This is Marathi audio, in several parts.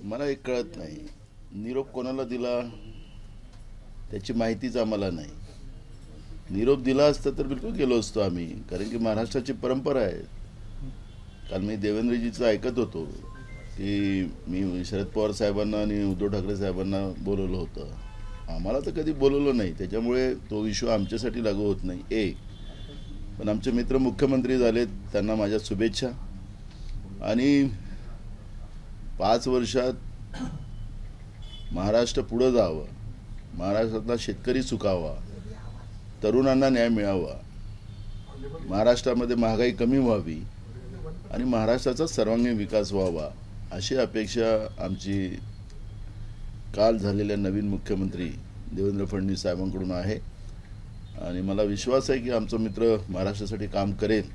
मला एक कळत नाही, निरोप कोणाला दिला त्याची माहितीच आम्हाला नाही. निरोप दिला असता तर बिलकुल गेलो असतो आम्ही, कारण की महाराष्ट्राची परंपरा आहे. काल मी देवेंद्रजीचं ऐकत होतो की मी शरद पवार साहेबांना आणि उद्धव ठाकरे साहेबांना बोलवलं होतं. आम्हाला तर कधी बोलवलं नाही, त्याच्यामुळे तो इश्यू आमच्यासाठी लागू होत नाही. एक पण आमचे मित्र मुख्यमंत्री झालेत, त्यांना माझ्या शुभेच्छा. आणि 5 वर्षात महाराष्ट्र पुढं जावं, महाराष्ट्रातला शेतकरी सुखावा, तरुणांना न्याय मिळावा, महाराष्ट्रामध्ये महागाई कमी व्हावी आणि महाराष्ट्राचा सर्वांगीण विकास व्हावा, अशी अपेक्षा आमची काल झालेल्या नवीन मुख्यमंत्री देवेंद्र फडणवीस साहेबांकडून आहे. आणि मला विश्वास आहे की आमचा मित्र महाराष्ट्रासाठी काम करेल.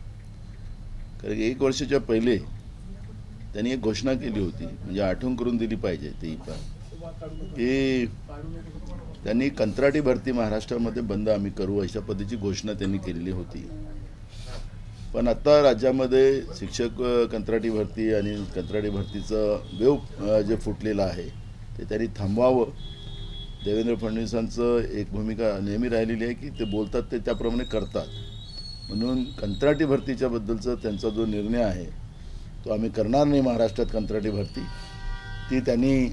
कारण की 1 वर्षाच्या पहिले त्यांनी एक घोषणा केली होती, म्हणजे आठवण करून दिली पाहिजे ती पण, की त्यांनी कंत्राटी भरती महाराष्ट्रामध्ये बंद आम्ही करू, अशा पद्धतीची घोषणा त्यांनी केलेली होती. पण आता राज्यामध्ये शिक्षक कंत्राटी भरती आणि कंत्राटी भरतीचं वेव जे फुटलेलं आहे ते त्यांनी थांबवावं. देवेंद्र फडणवीसांचं एक भूमिका नेहमी राहिलेली आहे की ते बोलतात ते त्याप्रमाणे करतात. म्हणून कंत्राटी भरतीच्या बद्दलचा त्यांचा जो निर्णय आहे तो आम्ही करणार नाही. महाराष्ट्रात कंत्राटी भरती ती त्यांनी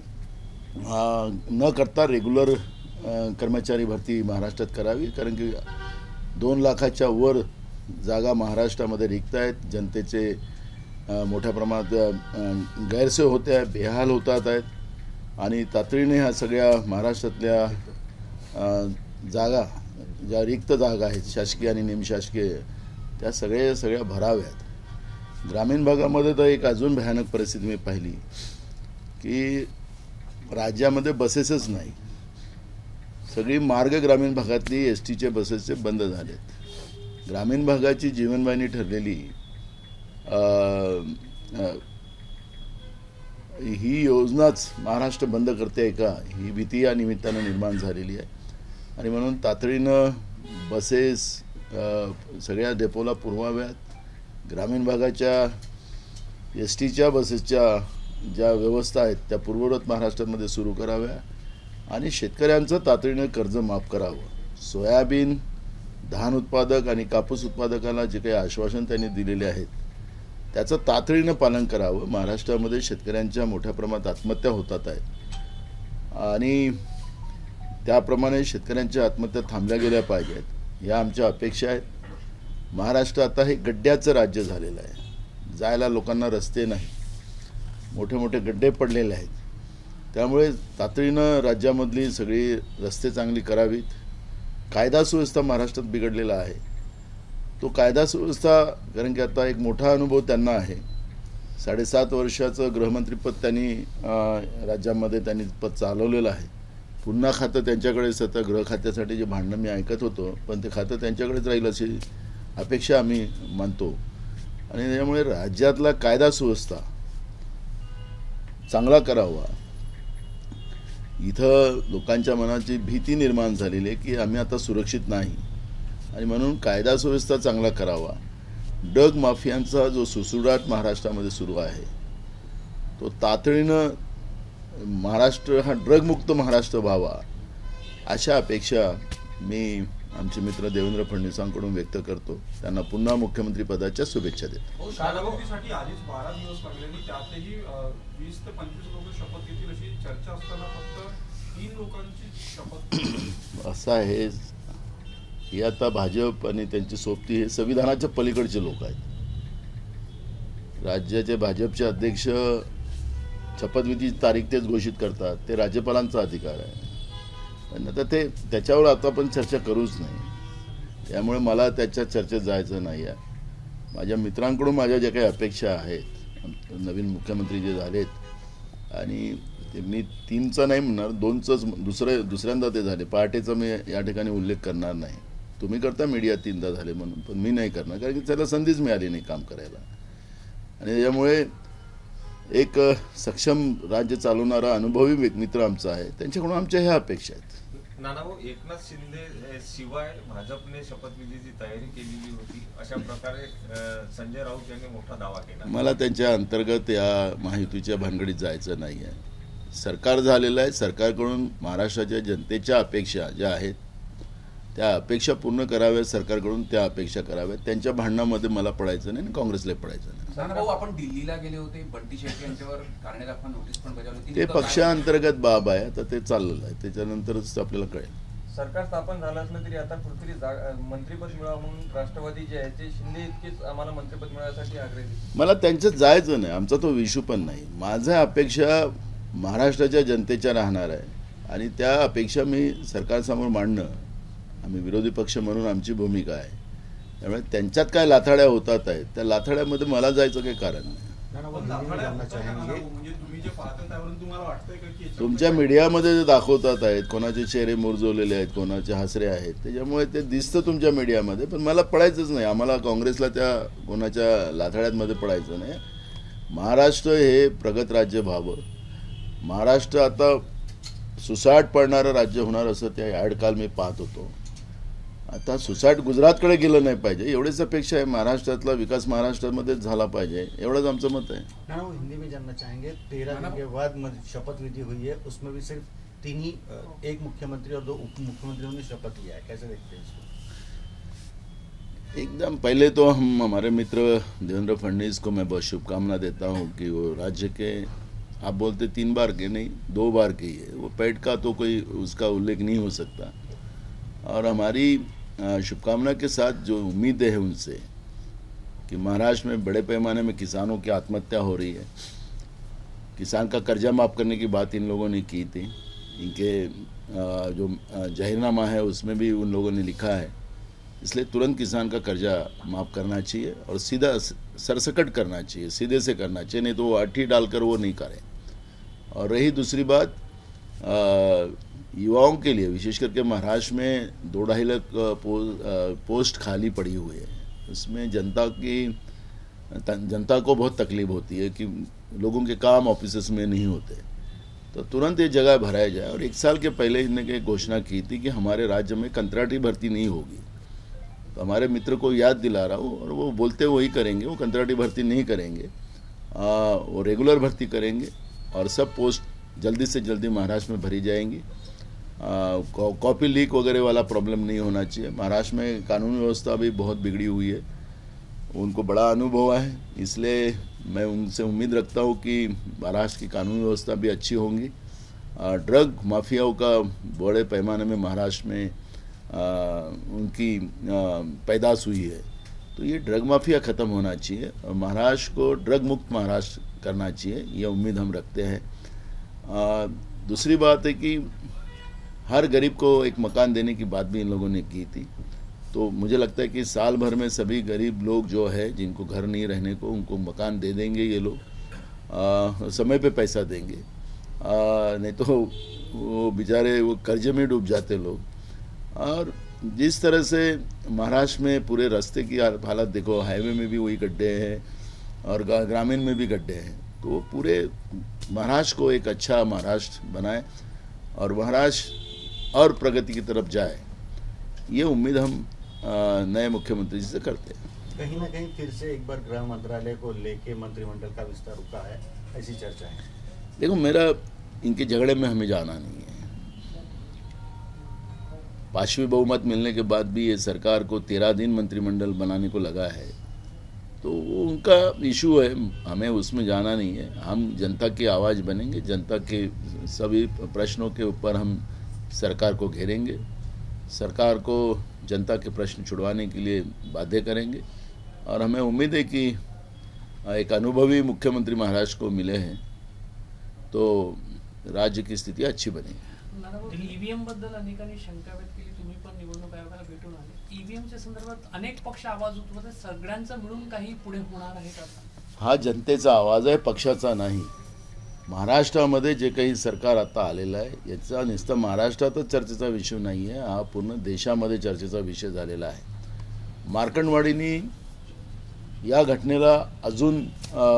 न करता रेग्युलर कर्मचारी भरती महाराष्ट्रात करावी. कारण की 2 लाखाच्या वर जागा महाराष्ट्रामध्ये रिक्त आहेत. जनतेचे मोठ्या प्रमाणात गैरसोय होते आहे, बेहाल होतात आहेत. आणि तातडीने ह्या सगळ्या महाराष्ट्रातल्या जागा, ज्या रिक्त जागा आहेत शासकीय आणि निमशासकीय, त्या सगळ्या भराव्यात. ग्रामीण भागामध्ये तर एक अजून भयानक परिस्थिती मी पाहिली की राज्यामध्ये बसेसच नाही. सगळी मार्ग ग्रामीण भागातली STचे बसेसचे बंद झालेत. ग्रामीण भागाची जीवनवाहिनी ठरलेली ही योजनाच महाराष्ट्र बंद करते आहे का, ही भीती या निमित्तानं निर्माण झालेली आहे. आणि म्हणून तातडीनं बसेस सगळ्या डेपोला पुरवाव्यात. ग्रामीण भागाच्या STच्या बसेसच्या ज्या व्यवस्था आहेत त्या पूर्ववत महाराष्ट्रामध्ये सुरू कराव्या आणि शेतकऱ्यांचं तातडीनं कर्ज माफ करावं. सोयाबीन, धान उत्पादक आणि कापूस उत्पादकांना जे काही आश्वासन त्यांनी दिलेले आहेत त्याचं तातडीनं पालन करावं. महाराष्ट्रामध्ये शेतकऱ्यांच्या मोठ्या प्रमाणात आत्महत्या होतात आहेत आणि त्याप्रमाणे शेतकऱ्यांच्या आत्महत्या थांबल्या गेल्या पाहिजेत, ह्या आमच्या अपेक्षा आहेत. महाराष्ट्र आता हे गड्ड्याचं राज्य झालेलं आहे. जायला लोकांना रस्ते नाही, मोठे मोठे गड्डे पडलेले आहेत. त्यामुळे तातडीनं राज्यामधली सगळी रस्ते चांगली करावीत. कायदा सुव्यवस्था महाराष्ट्रात बिघडलेला आहे, तो कायदा सुव्यवस्था, कारण की आता एक मोठा अनुभव त्यांना आहे. 7.5 वर्षाचं गृहमंत्रीपद त्यांनी राज्यामध्ये त्यांनी पद चालवलेलं आहे. पुन्हा खातं त्यांच्याकडेच, आता गृह खात्यासाठी जे भांडणं मी ऐकत होतो, पण ते खातं त्यांच्याकडेच राहील अशी अपेक्षा आम्ही मानतो. आणि त्यामुळे राज्यातला कायदा सुव्यवस्था चांगला करावा. इथं लोकांच्या मनाची भीती निर्माण झालेली आहे की आम्ही आता सुरक्षित नाही, आणि म्हणून कायदा सुव्यवस्था चांगला करावा. ड्रग माफियांचा जो सुसुडाट महाराष्ट्रामध्ये सुरू आहे तो तातडीनं महाराष्ट्र हा ड्रगमुक्त महाराष्ट्र व्हावा, अशा अपेक्षा मी आमचे मित्र देवेंद्र फडणवीसांकडून व्यक्त करतो. त्यांना पुन्हा मुख्यमंत्री पदाच्या शुभेच्छा देतो. शपथविधीसाठी आधीच 12 दिवस लागले आणि त्यातही 20 ते 25 लोक शपथ घेतील अशी चर्चा असताना फक्त 3 लोकांची शपथ. असं आहे, हे आता भाजप आणि त्यांची सोबती हे संविधानाच्या पलीकडचे लोक आहेत. राज्याचे भाजपचे अध्यक्ष शपथविधीची तारीख तेच घोषित करतात, ते राज्यपालांचा अधिकार आहे. पण आता त्याच्यावर आता आपण चर्चा करूच नाही. त्यामुळे मला त्याच्या चर्चेत जायचं नाही आहे. माझ्या मित्रांकडून माझ्या ज्या काही अपेक्षा आहेत, नवीन मुख्यमंत्री जे झालेत, आणि ते मी 3चा नाही म्हणणार, 2चंच दुसऱ्यांदा ते झाले. पहाटेचा मी या ठिकाणी उल्लेख करणार नाही. तुम्ही करता मीडिया 3दा झाले म्हणून, पण मी नाही करणार, कारण की त्याला संधीच मिळाली नाही काम करायला. आणि त्यामुळे एक सक्षम राज्य चालवणारा अनुभवी मित्र आमचा आहे, त्यांच्याकडून आमच्या ह्या अपेक्षा आहेत. नानाभाऊ, एकनाथ शिंदे शिवाय भाजपने शपथविधीची तयारी केलेली होती अशा प्रकारे संजय राऊत यांनी मोठा दावा केला. मला त्यांच्या अंतर्गत या महायुतीच्या भानगडीत जायचं नाही आहे. सरकार झालेलं आहे. सरकारकडून महाराष्ट्राच्या जनतेच्या अपेक्षा ज्या आहेत त्या अपेक्षा पूर्ण कराव्यात, सरकारकडून त्या अपेक्षा कराव्यात. त्यांच्या भांडणामध्ये मला पडायचं नाही आणि काँग्रेसला पडायचं नाही. नानाभाऊ, आपण दिल्लीला गेले होते, बंटी शेट्टी यांच्यावर कारणे दाखवा नोटीस पण बजावली होती. ते पक्षांतर्गत बाब आहे, आता ते चाललेलं आहे, त्याच्यानंतरच आपल्याला कळेल. सरकार स्थापन झालं असलं तरी आता कुठेतरी मंत्रिपद मिळावं म्हणून राष्ट्रवादी जे आहे ते शिंदे इतकेच आम्हाला मंत्रिपद मिळवण्यासाठी आग्रही. मला त्यांच्यात जायचं नाही, आमचा तो इश्यू पण नाही. माझ्या अपेक्षा महाराष्ट्राच्या जनतेच्या राहणार आहे आणि त्या अपेक्षा मी सरकारसमोर मांडणं, आम्ही विरोधी पक्ष म्हणून आमची भूमिका आहे. त्यामुळे त्यांच्यात काय लाथाड्या होतात आहेत त्या लाथाड्यामध्ये मला जायचं काही कारण नाही. म्हणजे तुम्ही जे पाहता त्यावरून तुम्हाला वाटतंय का की तुमच्या मीडियामध्ये जे दाखवतात आहेत, कोणाचे चेहरे मुरझवलेले आहेत, कोणाचे हसरे आहेत, त्याच्यामुळे ते दिसतं तुमच्या मीडियामध्ये. पण मला पडायचंच नाही, आम्हाला काँग्रेसला त्या कोणाच्या लाथाड्यांमध्ये पडायचं नाही. महाराष्ट्र हे प्रगत राज्य व्हावं. महाराष्ट्र आता सुसाट पडणारं राज्य होणार असं त्या ॲड काल मी पाहत होतो. आता सुसाट गुजरातकडे गेलं नाही पाहिजे, एवढीच अपेक्षा आहे. महाराष्ट्रातला विकास महाराष्ट्रामध्येच झाला पाहिजे, एवढंच आमचं मत आहे. ना वो हिंदी में जानना चाहेंगे, 13 दिन के बाद शपथ विधि हुई है, उसमें भी सिर्फ 3 ही, एक मुख्यमंत्री और 2 उप मुख्यमंत्रियों ने शपथ लिया है, कैसे देखते हैं इसको? एकदम पहले तो हम हमारे मित्र देवेंद्र फडणवीस को मैं बहुत शुभकामना देता हूँ कि वो राज्य के, आप बोलते 3 बार के नहीं 2 बार के ही है, वो पेट का तो कोई उसका उल्लेख नहीं हो सकता. और हमारी शुभकामना के साथ जो उम्मीदें हैं उनसे कि महाराष्ट्र में बड़े पैमाने में किसानों की आत्महत्या हो रही है. किसान का कर्जा माफ़ करने की बात इन लोगों ने की थी, इनके जो जाहिरनामा है उसमें भी उन लोगों ने लिखा है. इसलिए तुरंत किसान का कर्जा माफ़ करना चाहिए और सीधा सरसकट करना चाहिए, सीधे से करना चाहिए, नहीं तो वो अट्ठी डालकर वो नहीं करें. और रही दूसरी बात, युवाओं के लिए विशेष करके महाराष्ट्र में 2-2.5 लाख पोस्ट खाली पड़ी हुई है. उसमें जनता को बहुत तकलीफ होती है कि लोगों के काम ऑफिस में नहीं होते, तो तुरंत ये जगह भराया जाए. और 1 साल के पहले इन्होंने घोषणा की थी कि हमारे राज्य में कंत्राटी भर्ती नहीं होगी. तो हमारे मित्र को याद दिला रहा हूँ, और वो बोलते वही करेंगे, वो कंत्राटी भर्ती नहीं करेंगे, वो रेगुलर भर्ती करेंगे और सब पोस्ट जल्दी से जल्दी महाराष्ट्र में भरी जाएंगी. कॉपी लीक वगैरह वाला प्रॉब्लम नहीं होना चाहिए. महाराष्ट्र में कानून व्यवस्था भी बहुत बिगड़ी हुई है, उनको बड़ा अनुभव है, इसलिए मैं उनसे उम्मीद रखता हूँ कि महाराष्ट्र की कानून व्यवस्था भी अच्छी होंगी. ड्रग माफियाओं का बड़े पैमाने में महाराष्ट्र में उनकी पैदाश हुई है, तो ये ड्रग माफिया ख़त्म होना चाहिए और महाराष्ट्र को ड्रग मुक्त महाराष्ट्र करना चाहिए, ये उम्मीद हम रखते हैं. दूसरी बात है कि हर गरीब को एक मकान देने की बात भी इन लोगों ने की थी. तो मुझे लगता है कि साल भर में सभी गरीब लोग जो है जिनको घर नहीं रहने को, उनको मकान दे देंगे ये लोग, समय पे पैसा देंगे. नहीं तो वो बेचारे वो कर्जे में डूब जाते लोग. और जिस तरह से महाराष्ट्र में पूरे रास्ते की हालत देखो, हाईवे में भी वही गड्ढे हैं और ग्रामीण में भी गड्ढे हैं. तो पूरे महाराष्ट्र को एक अच्छा महाराष्ट्र बनाए और महाराष्ट्र और प्रगति की तरफ जाए, ये उम्मीद हम नए मुख्यमंत्री जी से करते हैं. कहीं ना कहीं फिर से एक बार गृह मंत्रालय को लेके मंत्रिमंडल का विस्तार रुका है, ऐसी चर्चा है. देखो, मेरा इनके झगड़े में हमें जाना नहीं है. 5वीं बहुमत मिलने के बाद भी ये सरकार को 13 दिन मंत्रिमंडल बनाने को लगा है, तो वो उनका इशू है, हमें उसमें जाना नहीं है. हम जनता की आवाज़ बनेंगे, जनता के सभी प्रश्नों के ऊपर हम सरकार को घेरेंगे, सरकार को जनता के प्रश्न छुड़वाने के लिए बाध्य करेंगे. और हमें उम्मीद है कि एक अनुभवी मुख्यमंत्री महाराष्ट्र को मिले हैं तो राज्य की स्थिती अच्छी बनेगी. ईव्हीएम बद्दल अनेकांनी शंका व्यक्त केली, तुम्ही पण निवडणूक आयोगाला भेटून आले. ईव्हीएमच्या संदर्भात अनेक पक्ष आवाज उठवतात, सगळ्यांचा मिळून काही पुढे होणार आहे का? हा जनतेचा आवाज आहे, पक्षाचा नाही. महाराष्ट्रामध्ये जे काही सरकार आता आलेलं आहे याचा नुसतं महाराष्ट्रातच चर्चेचा विषय नाही आहे, हा पूर्ण देशामध्ये चर्चेचा विषय झालेला आहे. मार्कंडवाडीनी या घटनेला अजून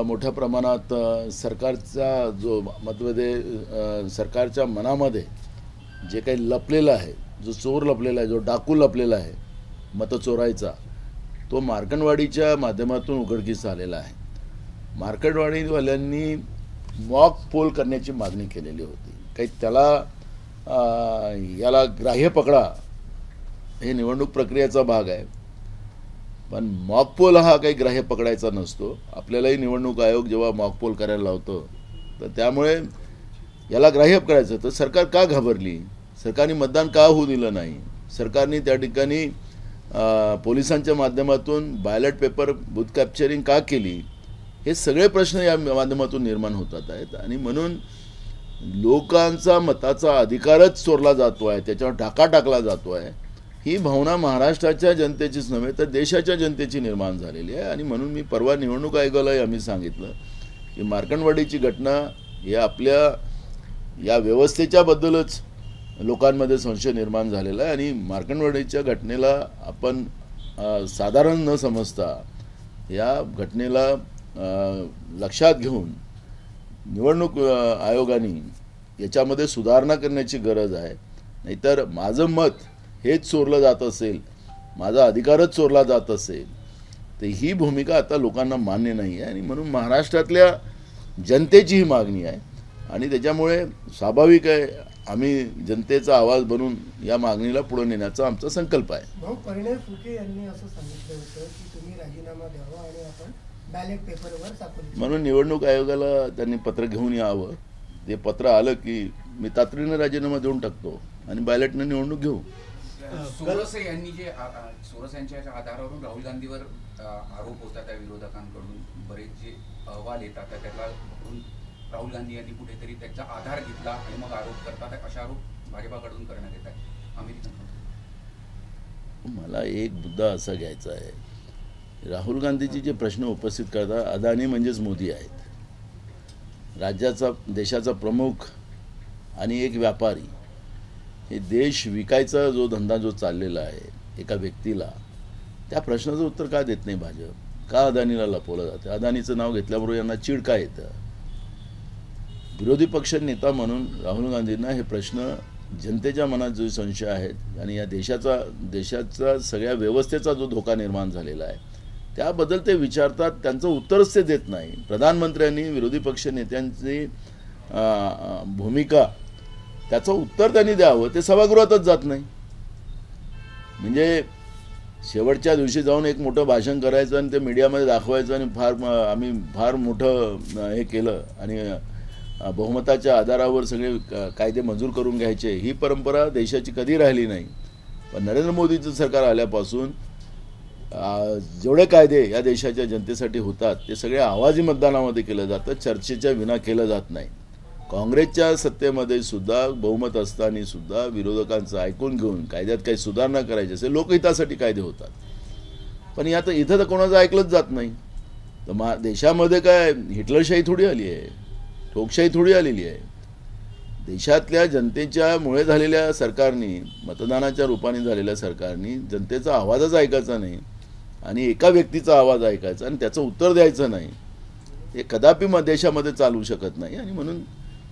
मोठ्या प्रमाणात सरकारचा जो मतभेद, सरकारच्या मनामध्ये जे काही लपलेलं आहे, जो चोर लपलेला आहे, जो डाकू लपलेला आहे मतं चोरायचा, तो मार्कंडवाडीच्या माध्यमातून उघडकीस आलेला आहे. मार्कंडवाडीवाल्यांनी मॉक पोल करण्याची मागणी केलेली होती. काही त्याला याला ग्राह्य पकडा, हे निवडणूक प्रक्रियेचा भाग आहे, पण मॉक पोल हा काही ग्राह्य पकडायचा नसतो. आपल्यालाही निवडणूक आयोग जेव्हा मॉक पोल करायला लावतो तर त्यामुळे याला ग्राह्य करायचं. तर सरकार का घाबरली? सरकारने मतदान का होऊ दिलं नाही? सरकारने त्या ठिकाणी पोलिसांच्या माध्यमातून बॅलेट पेपर बूथ कॅप्चरिंग का केली? हे सगळे प्रश्न या माध्यमातून निर्माण होतात आहेत. आणि म्हणून लोकांचा मताचा अधिकारच चोरला जातो आहे, त्याच्यावर टाका टाकला जातो आहे, ही भावना महाराष्ट्राच्या जनतेचीच नव्हे तर देशाच्या जनतेची निर्माण झालेली आहे. आणि म्हणून मी परवा निवडणूक आयोगालाही आम्ही सांगितलं की मार्कंडवाडीची घटना हे आपल्या या व्यवस्थेच्या बद्दलच लोकांमध्ये संशय निर्माण झालेला आहे. आणि मार्कंडवाडीच्या घटनेला आपण साधारण न समजता या घटनेला लक्षात घेऊन निवडणूक आयोगाने याच्यामध्ये सुधारणा करण्याची गरज आहे. नाहीतर माझं मत हेच चोरलं जात असेल, माझा अधिकारच चोरला जात असेल तर ही भूमिका आता लोकांना मान्य नाही आहे. आणि म्हणून महाराष्ट्रातल्या जनतेची ही मागणी आहे आणि त्याच्यामुळे स्वाभाविक आहे आम्ही जनतेचा आवाज बनून या मागणीला पुढे नेण्याचा आमचा संकल्प आहे. भाऊ, परिणय फुके यांनी असं सांगितलं होतं की तुम्ही राजीनामा द्यावा आणि आपण बॅलेट पेपरवर सापडले, म्हणून निवडणूक आयोगाला त्यांनी पत्र घेऊन यावं. ते पत्र आलं की मी तातडीनं राजीनामा देऊन टाकतो आणि बॅलेटनं निवडणूक घेऊ. सोरस यांनी जे सोरस यांच्या आधारावरून राहुल गांधीवर आरोप होता त्या विरोधकांकडून बरेच जे अहवाल येतात त्याला राहुल गांधी यांनी कुठेतरी त्याचा आधार घेतला आणि मग आरोप करतात, अशा आरोप भाजपाकडून करण्यात येत आहे अमेरिकन. मला एक मुद्दा असा घ्यायचा आहे, राहुल गांधीजी जे प्रश्न उपस्थित करतात, अदानी म्हणजेच मोदी आहेत. राज्याचा देशाचा प्रमुख आणि एक व्यापारी, हे देश विकायचा जो धंदा जो चाललेला आहे एका व्यक्तीला, त्या प्रश्नाचं उत्तर का देत नाही भाजप? का अदानीला लपवलं जातं? अदानीचं नाव घेतल्याबरोबर यांना चिड का येतं? विरोधी पक्ष नेता म्हणून राहुल गांधींना हे प्रश्न, जनतेच्या मनात जो संशय आहेत आणि या देशाचा सगळ्या व्यवस्थेचा जो धोका निर्माण झालेला आहे त्याबद्दल ते विचारतात, त्यांचं उत्तरच ते देत नाही. प्रधानमंत्र्यांनी विरोधी पक्ष नेत्यांची भूमिका, त्याचं उत्तर त्यांनी द्यावं, ते सभागृहातच जात नाही. म्हणजे शेवटच्या दिवशी जाऊन एक मोठं भाषण करायचं आणि ते मीडियामध्ये दाखवायचं आणि आम्ही फार मोठं हे केलं आणि बहुमताच्या आधारावर सगळे कायदे मंजूर करून घ्यायचे, ही परंपरा देशाची कधी राहिली नाही. पण नरेंद्र मोदीचं सरकार आल्यापासून जेवढे कायदे या देशाच्या जनतेसाठी होतात ते सगळे आवाजी मतदानामध्ये केलं जातं, चर्चेच्या विना केलं जात नाही. काँग्रेसच्या सत्तेमध्ये सुद्धा बहुमत असताना सुद्धा विरोधकांचं ऐकून घेऊन कायद्यात काही सुधारणा करायची असेल, लोकहितासाठी कायदे होतात. पण इथं तर कोणाचं ऐकलंच जात नाही. तर देशामध्ये काय हिटलरशाही थोडी आली आहे, ठोकशाही थोडी आलेली आहे. देशातल्या जनतेच्या मुळे झालेल्या सरकारनी, मतदानाच्या रूपाने झालेल्या सरकारनी जनतेचा आवाजच ऐकायचा नाही आणि एका व्यक्तीचा आवाज ऐकायचा आणि त्याचं उत्तर द्यायचं नाही, हे कदापि देशामध्ये चालू शकत नाही. आणि म्हणून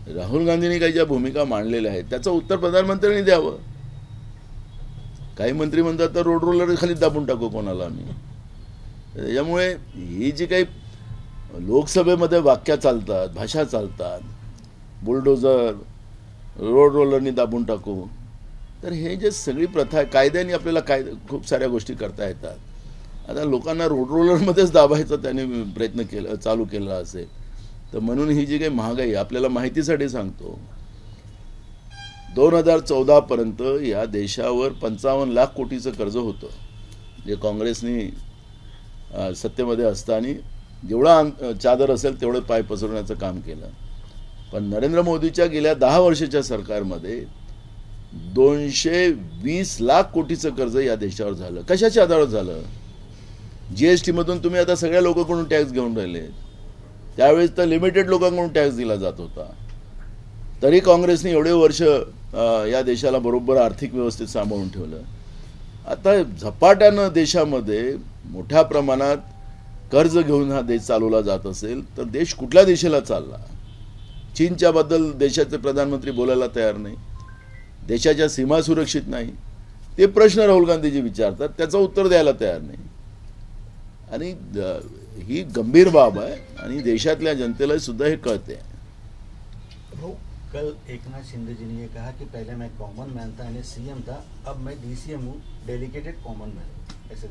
राहुल गांधींनी काही ज्या भूमिका मांडलेल्या आहेत त्याचं उत्तर प्रधानमंत्र्यांनी द्यावं. काही मंत्री म्हणतात तर रोड रोलर खाली दाबून टाकू कोणाला आम्ही. त्याच्यामुळे ही जी काही लोकसभेमध्ये वाक्या चालतात, भाषा चालतात, बुलडोजर, रोड रोलरनी दाबून टाकू, तर हे जे सगळी प्रथा आहे, कायद्याने आपल्याला खूप साऱ्या गोष्टी करता येतात. आता लोकांना रोड रोलरमध्येच दाबायचा त्याने प्रयत्न चालू केला असेल तर म्हणून ही जी काही महागाई, आपल्याला माहितीसाठी सांगतो, 2014 पर्यंत या देशावर 55 लाख कोटीचं कर्ज होतं, जे काँग्रेसनी सत्तेमध्ये असताना जेवढा चादर असेल तेवढं पाय पसरवण्याचं काम केलं. पण नरेंद्र मोदीच्या गेल्या 10 वर्षाच्या सरकारमध्ये 220 लाख कोटीचं कर्ज या देशावर झालं. कशाच्या आधारावर झालं? GST मधून तुम्ही आता सगळ्या लोकांकडून टॅक्स घेऊन राहिले. त्यावेळेस तर लिमिटेड लोकांकडून टॅक्स दिला जात होता. तरी काँग्रेसने एवढे वर्ष या देशाला बरोबर आर्थिक व्यवस्थेत सांभाळून ठेवलं. आता झपाट्यानं देशामध्ये मोठ्या प्रमाणात कर्ज घेऊन हा देश चालवला जात असेल तर देश कुठल्या दिशेला चालला? चीनच्या बद्दल देशाचे प्रधानमंत्री बोलायला तयार नाही, देशाच्या सीमा सुरक्षित नाही, ते प्रश्न राहुल गांधीजी विचारतात, त्याचं उत्तर द्यायला तयार नाही. आणि ही गंभीर बाब आहे आणि देशातल्या जनतेला सुद्धा हे कळते. कल एकनाथ शिंदे जी ने ये कहा कि पहले मैं कॉमन मैन था यानी सीएम था, अब मैं डीसीएम हूँ, डेलीगेटेड कॉमन मैन। ऐसे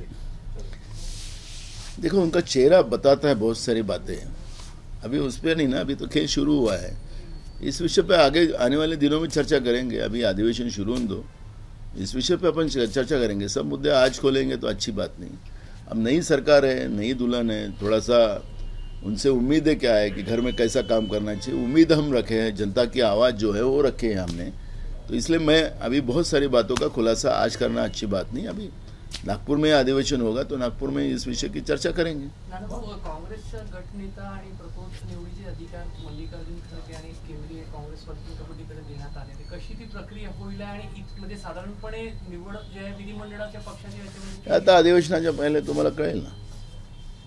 देखो उनका चेहरा बताता है बहुत सारी बातें, अभी उस पर नहीं ना, अभी तो खेल शुरू हुआ है। इस विषय पे आगे आने वाले दिनों में चर्चा करेंगे, अभी अधिवेशन शुरू होने दो, इस विषय पे अपन चर्चा करेंगे। सब मुद्दे आज खोलेंगे तो अच्छी बात नहीं। अब नई सरकार है, नई दुल्हन है, थोड़ा सा उनसे उम्मीदें क्या है कि घर में कैसा काम करना चाहिए, उम्मीद हम रखे हैं, जनता की आवाज़ जो है वो रखे हैं हमने। तो इसलिए मैं अभी बहुत सारी बातों का खुलासा आज करना अच्छी बात नहीं। अभी नागपूर में अधिवेशन होगा तो नागपूर में इस विषय की चर्चा करेंगे। काँग्रेसच्या गटनेता आणि प्रतोष निवडीचे अधिकार मल्लिकार्जुन खरगे आणि केंद्रीय काँग्रेस वर्किंग कमिटीकडे देण्यात आले, कशी ती प्रक्रिया होईल आणि म्हणजे साधारणपणे निवड जे आहे विधिमंडळाच्या पक्षाची आता अधिवेशनाच्या पहिले तुम्हाला कळेल ना,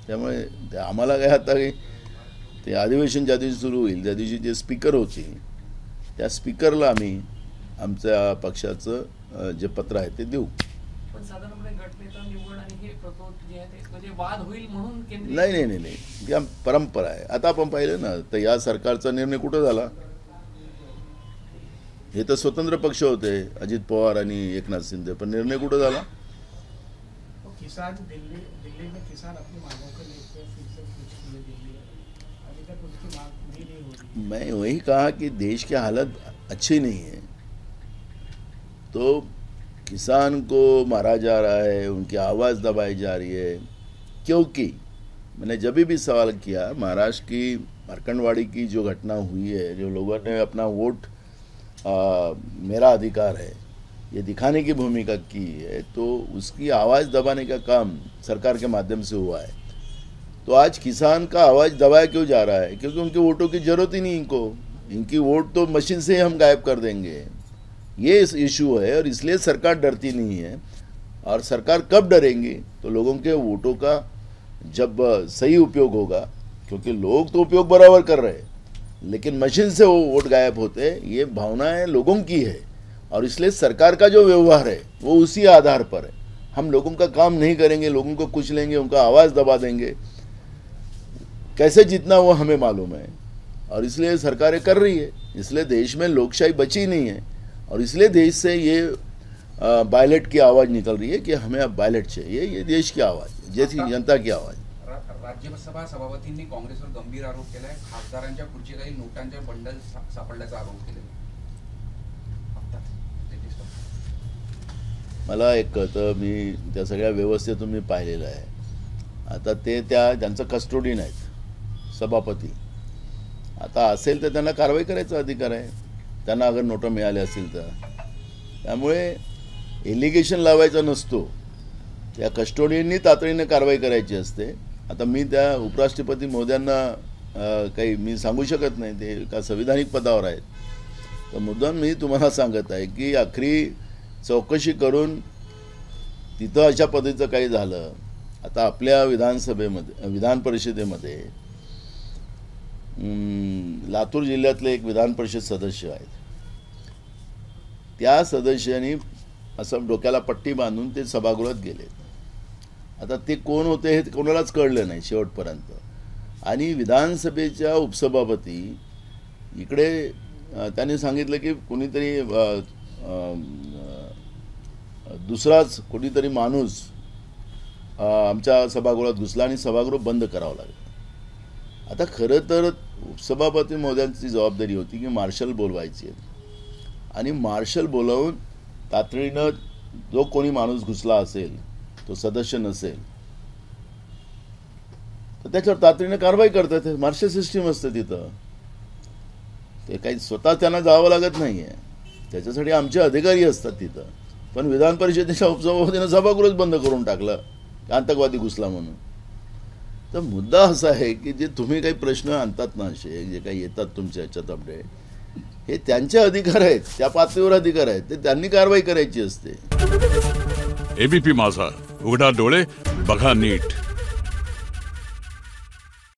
त्यामुळे आम्हाला काय आता ते अधिवेशन ज्या दिवशी सुरू होईल त्या दिवशी जे स्पीकर होतील त्या स्पीकरला आम्ही आमच्या पक्षाचं जे पत्र आहे ते देऊ। पण साधारणपणे गटनेता निवड आणि हे प्रतोष जे आहे ते म्हणजे वाद होईल म्हणून केंद्रीय नाही, ती परंपरा आहे। आता आपण पाहिलं ना तर या सरकारचा निर्णय कुठं झाला, हे तर स्वतंत्र पक्ष होते अजित पवार आणि एकनाथ शिंदे, पण निर्णय कुठं झाला। किसान दिल्ली में किसान अपनी मांगों को लेकर फिर से कुछ दिल्ली अभी तक उसकी मांग पूरी नहीं हो रही। मैं वही कहा कि देश की हालत अच्छी नहीं है, तो किसान को मारा जा रहा है, उनकी आवाज़ दबाई जा रही है। क्योंकि मैंने जब भी सवाल किया, महाराष्ट्र की मार्कंडवाड़ी की जो घटना हुई है, जो लोगों ने अपना वोट मेरा अधिकार है ये दिखाने की भूमिका की है, तो उसकी आवाज़ दबाने का काम सरकार के माध्यम से हुआ है। तो आज किसान का आवाज़ दबाया क्यों जा रहा है, क्योंकि उनके वोटों की ज़रूरत ही नहीं इनको, इनकी वोट तो मशीन से हम गायब कर देंगे, ये इशू है। और इसलिए सरकार डरती नहीं है, और सरकार कब डरेंगी तो लोगों के वोटों का जब सही उपयोग होगा, क्योंकि लोग तो उपयोग बराबर कर रहे हैं लेकिन मशीन से वो वोट गायब होते हैं, ये भावनाएं लोगों की है। और इसलिए सरकार का जो व्यवहार है वो उसी आधार पर है। हम लोगों का काम नहीं करेंगे, लोगों को कुछ लेंगे, उनका आवाज़ दबा देंगे, कैसे जीतना वो हमें मालूम है। और इसलिए सरकारें कर रही है, इसलिए देश में लोकशाही बची नहीं है, और इसलिए देश से ये बैलेट की आवाज़ निकल रही है कि हमें अब बैलेट चाहिए, ये देश की आवाज़, जैसी जनता की आवाज़। राज्यसभा सभापतींनी काँग्रेसवर गंभीर आरोप केलाय, खासदारांच्या खुर्चीखाली नोटांच्या बंडल सापडल्याचा आरोप केलेला। मला एक कळतं, मी त्या सगळ्या व्यवस्थेतून मी पाहिलेलं आहे। आता ते त्यांचं कस्टोडियन आहेत सभापती, आता असेल तर त्यांना कारवाई करायचा अधिकार आहे, त्यांना अगर नोटा मिळाल्या असतील तर। त्यामुळे एलिगेशन लावायचा नसतो, त्या कस्टोडियननी तातडीने कारवाई करायची असते। आता मी त्या उपराष्ट्रपती महोदयांना काही मी सांगू शकत नाही, ते का संविधानिक पदावर आहेत। तर मुद्दाम मी तुम्हाला सांगत आहे की आखरी चौकशी करून तिथं अशा पद्धतीचं काही झालं। आता आपल्या विधानसभेमध्ये विधान परिषदेमध्ये लातूर जिल्ह्यातले एक विधान परिषद सदस्य आहेत, त्या सदस्यांनी असं डोक्याला पट्टी बांधून ते सभागृहात गेले। आता ते कोण होते हे कोणालाच कळलं नाही शेवटपर्यंत। आणि विधानसभेच्या उपसभापती इकडे त्यांनी सांगितलं की कोणीतरी दुसराच कोणीतरी माणूस आमच्या सभागृहात घुसला आणि सभागृह बंद करावं लागलं। आता खरं तर उपसभापती महोदयांची जबाबदारी होती की मार्शल बोलवायची, आणि मार्शल बोलावून तातडीनं जो कोणी माणूस घुसला असेल, तो सदस्य नसेल तर त्याच्यावर तातडीनं कारवाई करतात। मार्शल सिस्टीम असते तिथं, ते काही स्वतः त्यांना जावं लागत नाहीये, त्याच्यासाठी आमचे अधिकारी असतात तिथं। पण विधान परिषदेच्या उपसभापतीनं सभागृहच बंद करून टाकलं आतंकवादी घुसला म्हणून। तर मुद्दा असा आहे की जे तुम्ही काही प्रश्न आणतात ना, असे जे काही येतात तुमच्या ह्याच्यात अपडेट, हे त्यांचे अधिकार आहेत, त्या पातळीवर अधिकार आहेत, ते त्यांनी कारवाई करायची असते। एबीपी माझा, उघडा डोळे बघा नीट।